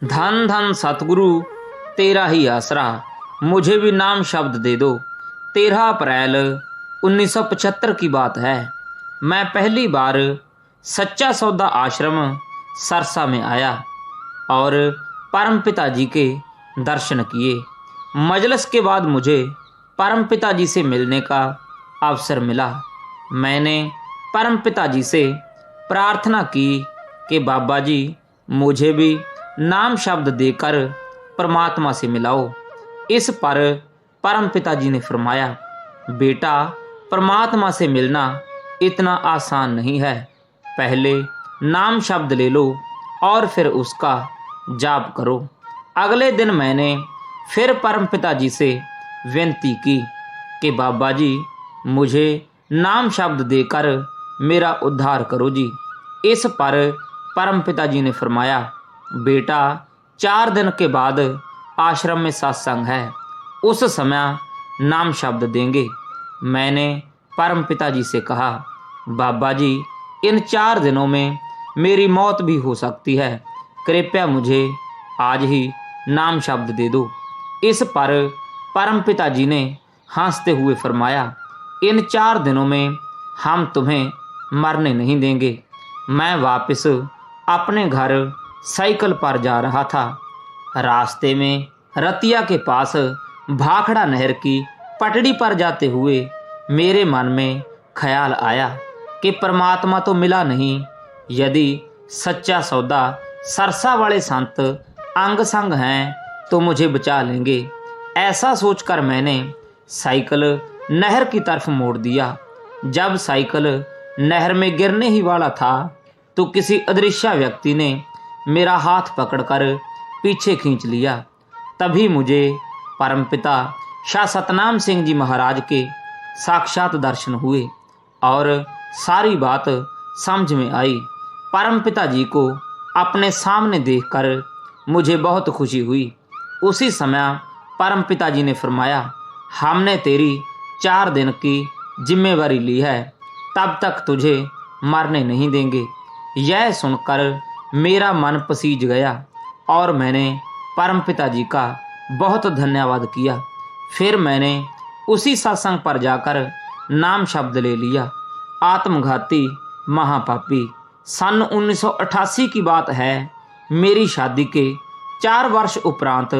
धन धन सतगुरु तेरा ही आसरा, मुझे भी नाम शब्द दे दो। 13 अप्रैल 1975 की बात है। मैं पहली बार सच्चा सौदा आश्रम सरसा में आया और परमपिता जी के दर्शन किए। मजलिस के बाद मुझे परमपिता जी से मिलने का अवसर मिला। मैंने परमपिता जी से प्रार्थना की कि बाबा जी मुझे भी नाम शब्द देकर परमात्मा से मिलाओ। इस पर परमपिता जी ने फरमाया, बेटा परमात्मा से मिलना इतना आसान नहीं है। पहले नाम शब्द ले लो और फिर उसका जाप करो। अगले दिन मैंने फिर परमपिता जी से विनती की कि बाबा जी मुझे नाम शब्द देकर मेरा उद्धार करो जी। इस पर परमपिता जी ने फरमाया, बेटा 4 दिन के बाद आश्रम में सत्संग है, उस समय नाम शब्द देंगे। मैंने परमपिता जी से कहा, बाबा जी इन 4 दिनों में मेरी मौत भी हो सकती है, कृपया मुझे आज ही नाम शब्द दे दो। इस पर परमपिता जी ने हंसते हुए फरमाया, इन 4 दिनों में हम तुम्हें मरने नहीं देंगे। मैं वापस अपने घर साइकिल पर जा रहा था। रास्ते में रतिया के पास भाखड़ा नहर की पटड़ी पर जाते हुए मेरे मन में ख्याल आया कि परमात्मा तो मिला नहीं, यदि सच्चा सौदा सरसा वाले संत अंग संग हैं तो मुझे बचा लेंगे। ऐसा सोचकर मैंने साइकिल नहर की तरफ मोड़ दिया। जब साइकिल नहर में गिरने ही वाला था तो किसी अदृश्य व्यक्ति ने मेरा हाथ पकड़कर पीछे खींच लिया। तभी मुझे परमपिता शाह सतनाम सिंह जी महाराज के साक्षात दर्शन हुए और सारी बात समझ में आई। परमपिता जी को अपने सामने देखकर मुझे बहुत खुशी हुई। उसी समय परमपिता जी ने फरमाया, हमने तेरी 4 दिन की जिम्मेवारी ली है, तब तक तुझे मरने नहीं देंगे। यह सुनकर मेरा मन पसीज गया और मैंने परमपिता जी का बहुत धन्यवाद किया। फिर मैंने उसी सत्संग पर जाकर नाम शब्द ले लिया। आत्मघाती महापापी। सन 1988 की बात है। मेरी शादी के 4 वर्ष उपरांत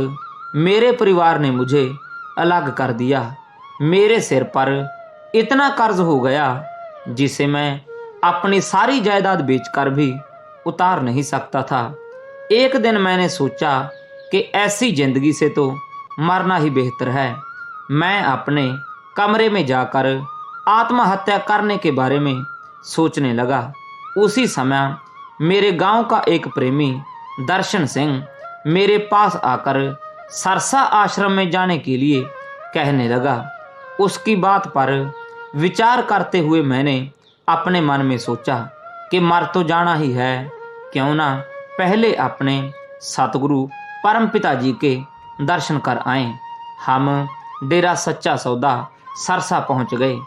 मेरे परिवार ने मुझे अलग कर दिया। मेरे सिर पर इतना कर्ज हो गया जिसे मैं अपनी सारी जायदाद बेचकर भी उतार नहीं सकता था। एक दिन मैंने सोचा कि ऐसी जिंदगी से तो मरना ही बेहतर है। मैं अपने कमरे में जाकर आत्महत्या करने के बारे में सोचने लगा। उसी समय मेरे गांव का एक प्रेमी दर्शन सिंह मेरे पास आकर सरसा आश्रम में जाने के लिए कहने लगा। उसकी बात पर विचार करते हुए मैंने अपने मन में सोचा कि मर तो जाना ही है, क्यों ना पहले अपने सतगुरु परमपिता जी के दर्शन कर आएं। हम डेरा सच्चा सौदा सरसा पहुंच गए।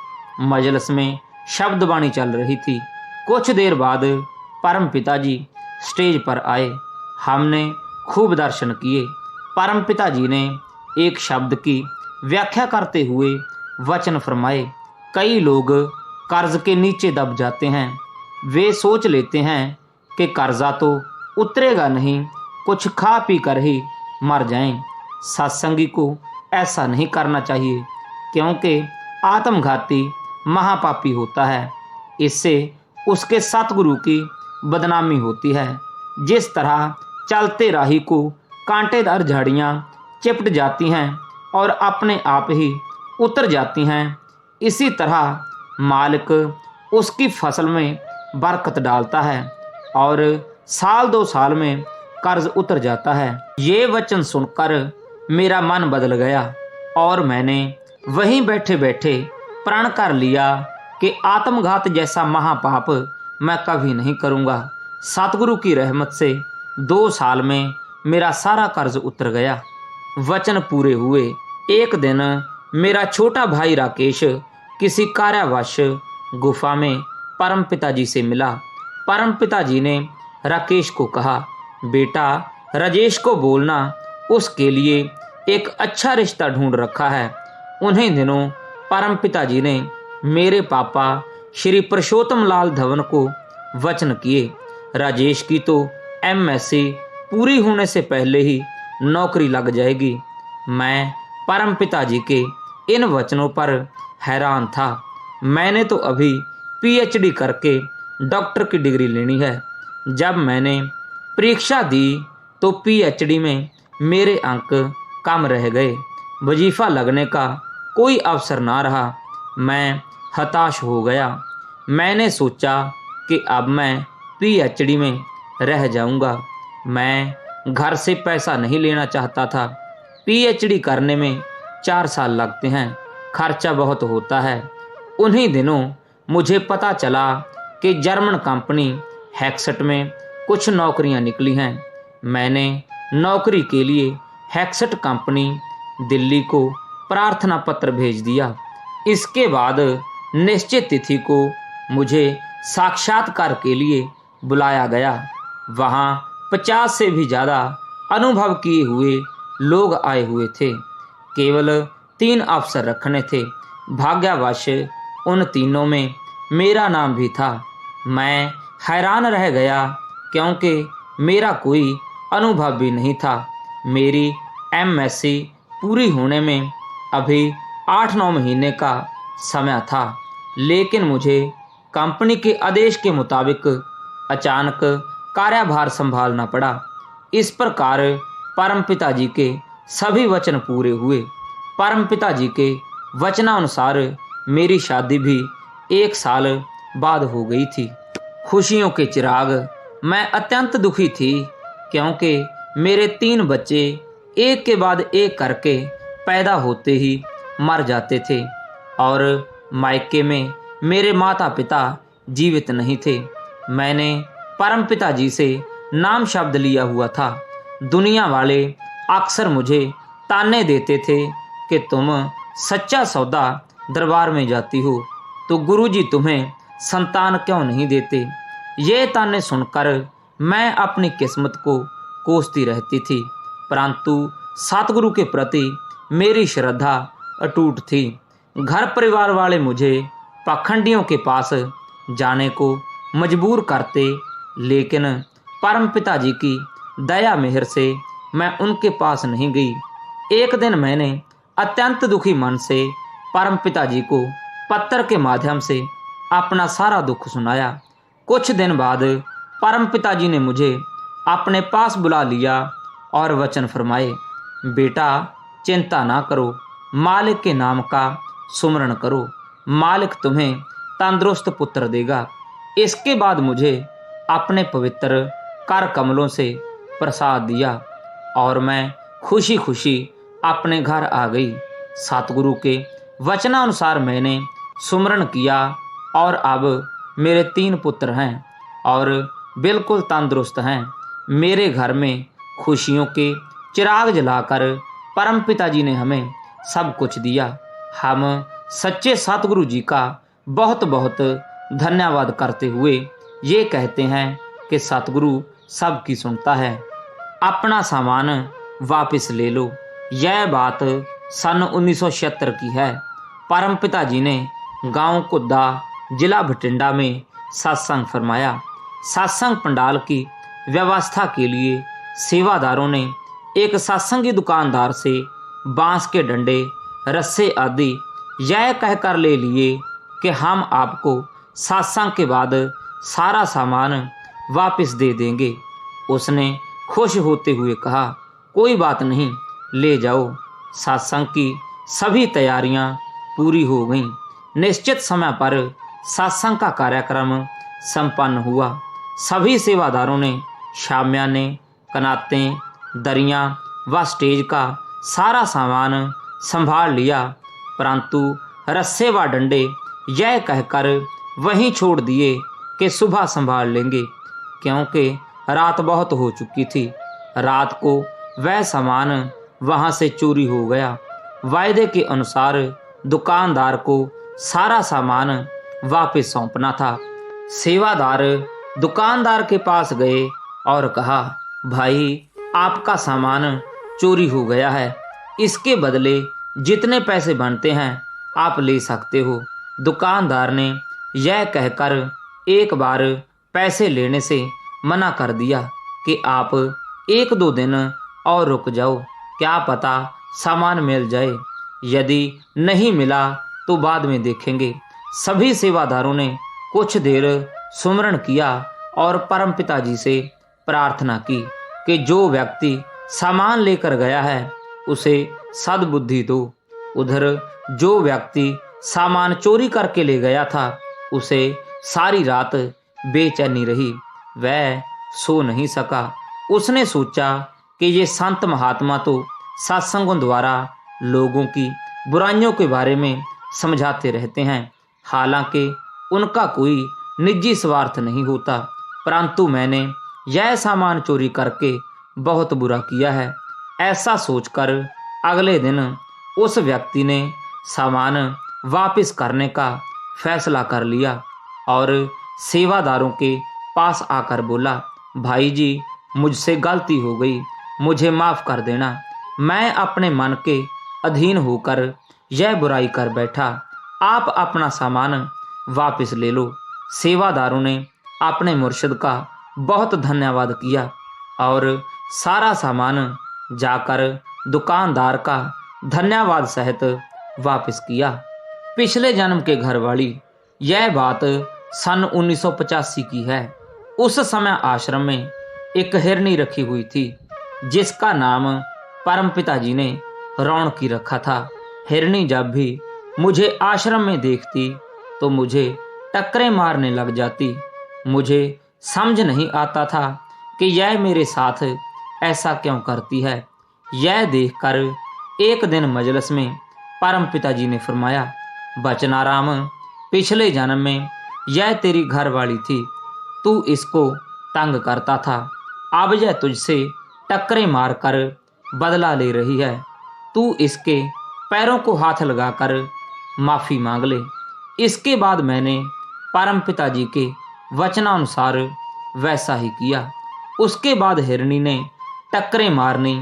मजलिस में शब्दवाणी चल रही थी। कुछ देर बाद परमपिता जी स्टेज पर आए। हमने खूब दर्शन किए। परमपिता जी ने एक शब्द की व्याख्या करते हुए वचन फरमाए, कई लोग कर्ज के नीचे दब जाते हैं। वे सोच लेते हैं कि कर्जा तो उतरेगा नहीं, कुछ खा पी कर ही मर जाएं। सत्संगी को ऐसा नहीं करना चाहिए, क्योंकि आत्मघाती महापापी होता है। इससे उसके सतगुरु की बदनामी होती है। जिस तरह चलते राही को कांटेदार झाड़ियाँ चिपट जाती हैं और अपने आप ही उतर जाती हैं, इसी तरह मालिक उसकी फसल में बरकत डालता है और 1-2 साल में कर्ज उतर जाता है। ये वचन सुनकर मेरा मन बदल गया और मैंने वहीं बैठे बैठे प्रण कर लिया कि आत्मघात जैसा महापाप मैं कभी नहीं करूँगा। सतगुरु की रहमत से 2 साल में मेरा सारा कर्ज उतर गया। वचन पूरे हुए। एक दिन मेरा छोटा भाई राकेश किसी कार्यावश गुफा में परमपिता जी से मिला। परमपिता जी ने राकेश को कहा, बेटा राजेश को बोलना उसके लिए एक अच्छा रिश्ता ढूंढ रखा है। उन्हीं दिनों परम पिताजी ने मेरे पापा श्री पुरुषोत्तम लाल धवन को वचन किए, राजेश की तो एमएससी पूरी होने से पहले ही नौकरी लग जाएगी। मैं परम पिताजी के इन वचनों पर हैरान था। मैंने तो अभी पीएचडी करके डॉक्टर की डिग्री लेनी है। जब मैंने परीक्षा दी तो पीएचडी में मेरे अंक कम रह गए, वजीफा लगने का कोई अवसर ना रहा। मैं हताश हो गया। मैंने सोचा कि अब मैं पीएचडी में रह जाऊंगा। मैं घर से पैसा नहीं लेना चाहता था। पीएचडी करने में 4 साल लगते हैं, खर्चा बहुत होता है। उन्हीं दिनों मुझे पता चला कि जर्मन कंपनी हैक्सेट में कुछ नौकरियां निकली हैं। मैंने नौकरी के लिए हैक्सेट कंपनी दिल्ली को प्रार्थना पत्र भेज दिया। इसके बाद निश्चित तिथि को मुझे साक्षात्कार के लिए बुलाया गया। वहाँ 50 से भी ज़्यादा अनुभव किए हुए लोग आए हुए थे। केवल 3 अवसर रखने थे। भाग्यवश उन तीनों में मेरा नाम भी था। मैं हैरान रह गया क्योंकि मेरा कोई अनुभव भी नहीं था। मेरी एमएससी पूरी होने में अभी 8-9 महीने का समय था, लेकिन मुझे कंपनी के आदेश के मुताबिक अचानक कार्यभार संभालना पड़ा। इस प्रकार परम पिताजी के सभी वचन पूरे हुए। परम पिताजी के वचनानुसार मेरी शादी भी 1 साल बाद हो गई थी। खुशियों के चिराग। मैं अत्यंत दुखी थी क्योंकि मेरे 3 बच्चे एक के बाद एक करके पैदा होते ही मर जाते थे और मायके में मेरे माता पिता जीवित नहीं थे। मैंने परम पिताजी से नाम शब्द लिया हुआ था। दुनिया वाले अक्सर मुझे ताने देते थे कि तुम सच्चा सौदा दरबार में जाती हो तो गुरुजी तुम्हें संतान क्यों नहीं देते। ये ताने सुनकर मैं अपनी किस्मत को कोसती रहती थी, परंतु सतगुरु के प्रति मेरी श्रद्धा अटूट थी। घर परिवार वाले मुझे पाखंडियों के पास जाने को मजबूर करते, लेकिन परम पिताजी की दया मेहर से मैं उनके पास नहीं गई। एक दिन मैंने अत्यंत दुखी मन से परम पिताजी को पत्र के माध्यम से अपना सारा दुख सुनाया। कुछ दिन बाद परम पिताजी ने मुझे अपने पास बुला लिया और वचन फरमाए, बेटा चिंता ना करो, मालिक के नाम का सुमरण करो, मालिक तुम्हें तंदुरुस्त पुत्र देगा। इसके बाद मुझे अपने पवित्र कर कमलों से प्रसाद दिया और मैं खुशी खुशी अपने घर आ गई। सतगुरु के वचनानुसार मैंने सुमरण किया और अब मेरे 3 पुत्र हैं और बिल्कुल तंदुरुस्त हैं। मेरे घर में खुशियों के चिराग जलाकर परम पिताजी ने हमें सब कुछ दिया। हम सच्चे सतगुरु जी का बहुत बहुत धन्यवाद करते हुए ये कहते हैं कि सतगुरु सबकी सुनता है। अपना सामान वापस ले लो। यह बात सन 1976 की है। परम पिताजी ने गांव कुद्दा जिला भटिंडा में सत्संग फरमाया। सत्संग पंडाल की व्यवस्था के लिए सेवादारों ने एक सत्संगी दुकानदार से बांस के डंडे, रस्से आदि यह कहकर ले लिए कि हम आपको सत्संग के बाद सारा सामान वापस दे देंगे। उसने खुश होते हुए कहा, कोई बात नहीं, ले जाओ। सत्संग की सभी तैयारियां पूरी हो गईं। निश्चित समय पर सत्संग का कार्यक्रम संपन्न हुआ। सभी सेवादारों ने शामियाने, कनातें, दरियां व स्टेज का सारा सामान संभाल लिया, परंतु रस्से व डंडे यह कहकर वहीं छोड़ दिए कि सुबह संभाल लेंगे, क्योंकि रात बहुत हो चुकी थी। रात को वह सामान वहां से चोरी हो गया। वायदे के अनुसार दुकानदार को सारा सामान वापस सौंपना था। सेवादार दुकानदार के पास गए और कहा, भाई आपका सामान चोरी हो गया है, इसके बदले जितने पैसे बनते हैं आप ले सकते हो। दुकानदार ने यह कहकर एक बार पैसे लेने से मना कर दिया कि आप 1-2 दिन और रुक जाओ, क्या पता सामान मिल जाए, यदि नहीं मिला तो बाद में देखेंगे। सभी सेवादारों ने कुछ देर सुमरण किया और परमपिता जी से प्रार्थना की कि जो व्यक्ति सामान लेकर गया है उसे सद्बुद्धि दो। उधर जो व्यक्ति सामान चोरी करके ले गया था उसे सारी रात बेचैनी रही, वह सो नहीं सका। उसने सोचा कि ये संत महात्मा तो सत्संगों द्वारा लोगों की बुराइयों के बारे में समझाते रहते हैं, हालांकि उनका कोई निजी स्वार्थ नहीं होता, परंतु मैंने यह सामान चोरी करके बहुत बुरा किया है। ऐसा सोचकर अगले दिन उस व्यक्ति ने सामान वापस करने का फैसला कर लिया और सेवादारों के पास आकर बोला, भाई जी मुझसे गलती हो गई, मुझे माफ़ कर देना। मैं अपने मन के अधीन होकर यह बुराई कर बैठा, आप अपना सामान वापस ले लो। सेवादारों ने अपने मुर्शिद का बहुत धन्यवाद किया और सारा सामान जाकर दुकानदार का धन्यवाद सहित वापस किया। पिछले जन्म के घरवाली, यह बात सन 1985 की है। उस समय आश्रम में एक हिरनी रखी हुई थी जिसका नाम परमपिता जी ने रौनकी रखा था। हिरनी जब भी मुझे आश्रम में देखती तो मुझे टक्करें मारने लग जाती। मुझे समझ नहीं आता था कि यह मेरे साथ ऐसा क्यों करती है। यह देखकर एक दिन मजलिस में परमपिता जी ने फरमाया, बचनाराम, पिछले जन्म में यह तेरी घरवाली थी, तू इसको तंग करता था, अब यह तुझसे टक्करें मारकर बदला ले रही है, तू इसके पैरों को हाथ लगाकर माफ़ी मांग ले। इसके बाद मैंने परमपिता जी के वचनानुसार वैसा ही किया। उसके बाद हिरनी ने टक्करें मारनी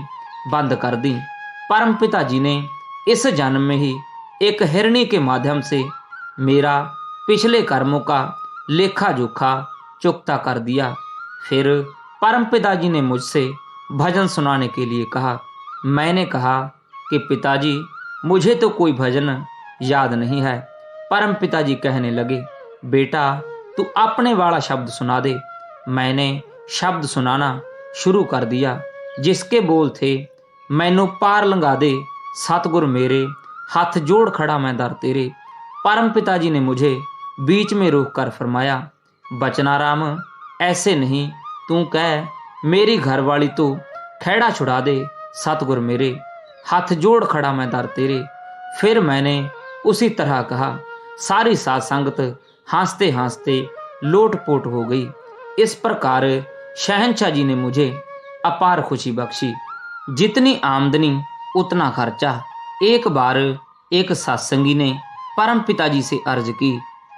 बंद कर दी। परमपिता जी ने इस जन्म में ही एक हिरनी के माध्यम से मेरा पिछले कर्मों का लेखा जोखा चुकता कर दिया। फिर परमपिता जी ने मुझसे भजन सुनाने के लिए कहा। मैंने कहा कि पिताजी मुझे तो कोई भजन याद नहीं है। परमपिता जी कहने लगे, बेटा तू अपने वाला शब्द सुना दे। मैंने शब्द सुनाना शुरू कर दिया जिसके बोल थे, मैनू पार लंघा दे सतगुर मेरे, हाथ जोड़ खड़ा मैं दर तेरे। परमपिता जी ने मुझे बीच में रोक कर फरमाया, बचनाराम ऐसे नहीं, तू कह मेरी घरवाली तो खैड़ा छुड़ा दे सतगुर मेरे, हाथ जोड़ खड़ा मैं दर तेरे। फिर मैंने उसी तरह कहा। सारी साध संगत हंसते हंसते लोटपोट हो गई। इस प्रकार शहंशाह जी ने मुझे अपार खुशी बख्शी। जितनी आमदनी उतना खर्चा। एक बार एक सत्संगी ने परमपिता जी से अर्ज की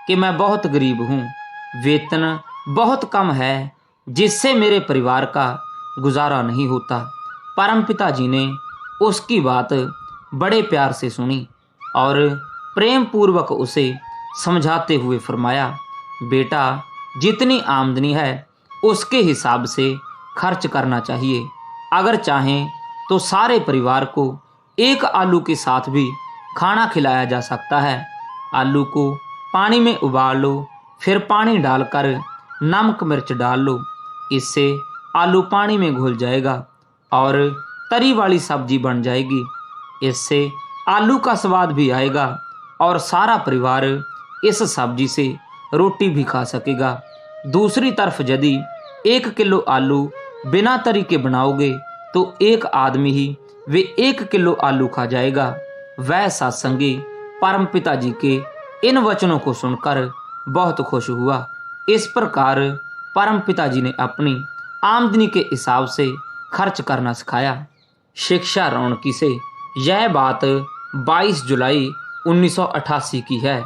कि मैं बहुत गरीब हूँ, वेतन बहुत कम है, जिससे मेरे परिवार का गुजारा नहीं होता। परमपिता जी ने उसकी बात बड़े प्यार से सुनी और प्रेम पूर्वक उसे समझाते हुए फरमाया, बेटा जितनी आमदनी है उसके हिसाब से खर्च करना चाहिए। अगर चाहें तो सारे परिवार को एक आलू के साथ भी खाना खिलाया जा सकता है। आलू को पानी में उबाल लो, फिर पानी डालकर नमक मिर्च डाल लो, इससे आलू पानी में घुल जाएगा और तरी वाली सब्जी बन जाएगी। इससे आलू का स्वाद भी आएगा और सारा परिवार इस सब्जी से रोटी भी खा सकेगा। दूसरी तरफ यदि 1 किलो आलू बिना तरी के बनाओगे तो एक आदमी ही वे 1 किलो आलू खा जाएगा। वह सत्संगी परमपिता जी के इन वचनों को सुनकर बहुत खुश हुआ। इस प्रकार परमपिता जी ने अपनी आमदनी के हिसाब से खर्च करना सिखाया। शिक्षा रौनकी से यह बात 22 जुलाई 1988 की है।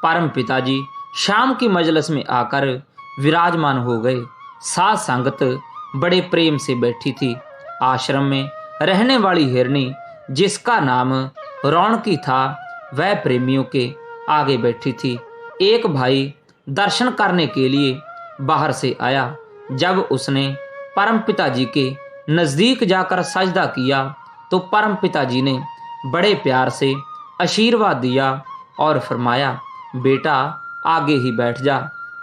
परमपिता जी शाम की मजलिस में आकर विराजमान हो गए। साध संगत बड़े प्रेम से बैठी थी। आश्रम में रहने वाली हिरनी, जिसका नाम रौनकी था, वह प्रेमियों के आगे बैठी थी। एक भाई दर्शन करने के लिए बाहर से आया। जब उसने परमपिता जी के नजदीक जाकर सजदा किया तो परमपिता जी ने बड़े प्यार से आशीर्वाद दिया और फरमाया, बेटा आगे ही बैठ जा।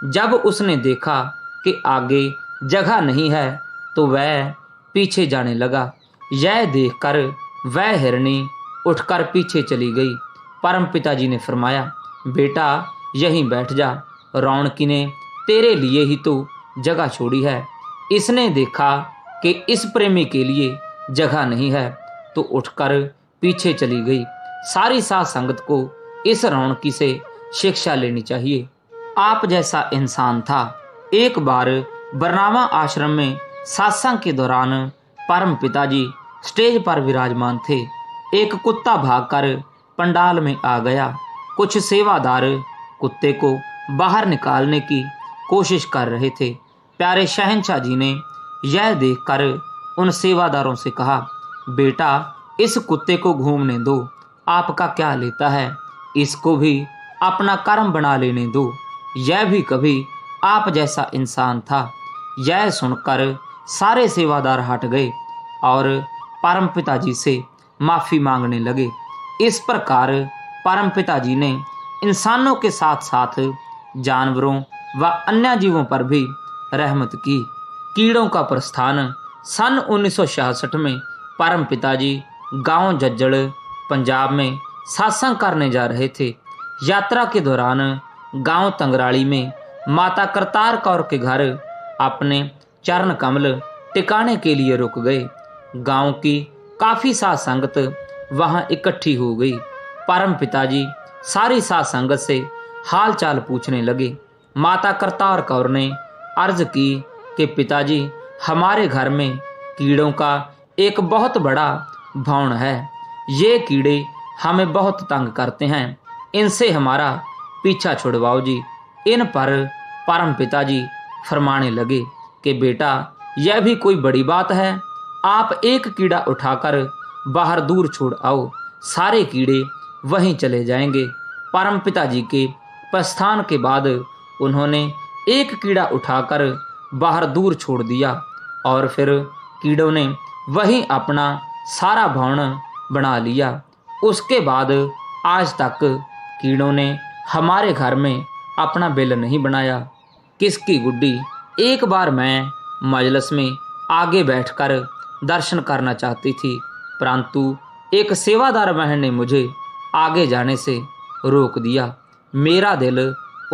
जब उसने देखा कि आगे जगह नहीं है तो वह पीछे जाने लगा। यह देखकर वह हिरनी उठकर पीछे चली गई। परमपिता जी ने फरमाया, बेटा यहीं बैठ जा, रौनकी ने तेरे लिए ही तो जगह छोड़ी है। इसने देखा कि इस प्रेमी के लिए जगह नहीं है तो उठकर पीछे चली गई। सारी साध संगत को इस रौनकी से शिक्षा लेनी चाहिए। आप जैसा इंसान था। एक बार बरनावा आश्रम में सत्संग के दौरान परम पिताजी स्टेज पर विराजमान थे। एक कुत्ता भागकर पंडाल में आ गया। कुछ सेवादार कुत्ते को बाहर निकालने की कोशिश कर रहे थे। प्यारे शहंशाह जी ने यह देखकर उन सेवादारों से कहा, बेटा इस कुत्ते को घूमने दो, आपका क्या लेता है, इसको भी अपना कर्म बना लेने दो, यह भी कभी आप जैसा इंसान था। यह सुनकर सारे सेवादार हट गए और परमपिता जी से माफ़ी मांगने लगे। इस प्रकार परमपिता जी ने इंसानों के साथ साथ जानवरों व अन्य जीवों पर भी रहमत की। कीड़ों का प्रस्थान। सन 1966 में परमपिता जी गांव जज्जड़ पंजाब में सत्संग करने जा रहे थे। यात्रा के दौरान गांव तंगराली में माता करतार कौर के घर अपने चरण कमल टिकाने के लिए रुक गए। गांव की काफ़ी साध संगत वहां इकट्ठी हो गई। परम पिताजी सारी साध संगत से हाल चाल पूछने लगे। माता करतार कौर ने अर्ज की कि पिताजी, हमारे घर में कीड़ों का एक बहुत बड़ा भौण है। ये कीड़े हमें बहुत तंग करते हैं, इनसे हमारा पीछा छुड़वाओ जी। इन पर परम पिताजी फरमाने लगे कि बेटा यह भी कोई बड़ी बात है, आप एक कीड़ा उठाकर बाहर दूर छोड़ आओ, सारे कीड़े वहीं चले जाएंगे। परम पिताजी के प्रस्थान के बाद उन्होंने एक कीड़ा उठाकर बाहर दूर छोड़ दिया और फिर कीड़ों ने वहीं अपना सारा भौण बना लिया। उसके बाद आज तक कीड़ों ने हमारे घर में अपना बिल नहीं बनाया। किसकी गुड्डी। एक बार मैं मजलिस में आगे बैठकर दर्शन करना चाहती थी, परंतु एक सेवादार बहन ने मुझे आगे जाने से रोक दिया। मेरा दिल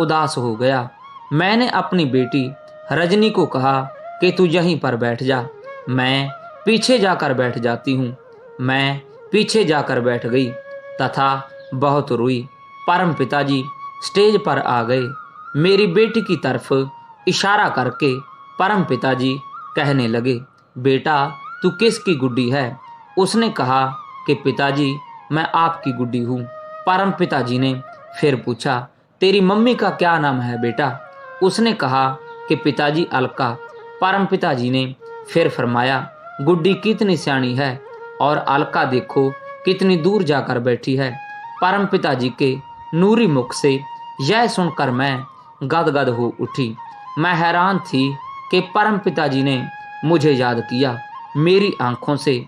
उदास हो गया। मैंने अपनी बेटी रजनी को कहा कि तू यहीं पर बैठ जा, मैं पीछे जाकर बैठ जाती हूँ। मैं पीछे जाकर बैठ गई तथा बहुत रोई। परम पिताजी स्टेज पर आ गए। मेरी बेटी की तरफ इशारा करके परम पिताजी कहने लगे, बेटा तू किसकी गुड्डी है। उसने कहा कि पिताजी मैं आपकी गुड्डी हूँ। परम पिताजी ने फिर पूछा, तेरी मम्मी का क्या नाम है बेटा। उसने कहा कि पिताजी अलका। परम पिताजी ने फिर फरमाया, गुड्डी कितनी सियाणी है और अलका देखो कितनी दूर जाकर बैठी है। परम पिताजी के नूरी मुख से यह सुनकर मैं गदगद हो उठी। मैं हैरान थी कि परम पिताजी ने मुझे याद किया। मेरी आंखों से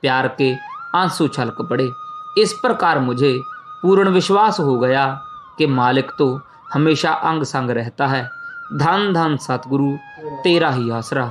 प्यार के आंसू छलक पड़े। इस प्रकार मुझे पूर्ण विश्वास हो गया कि मालिक तो हमेशा अंग संग रहता है। धन धन सतगुरु तेरा ही आसरा।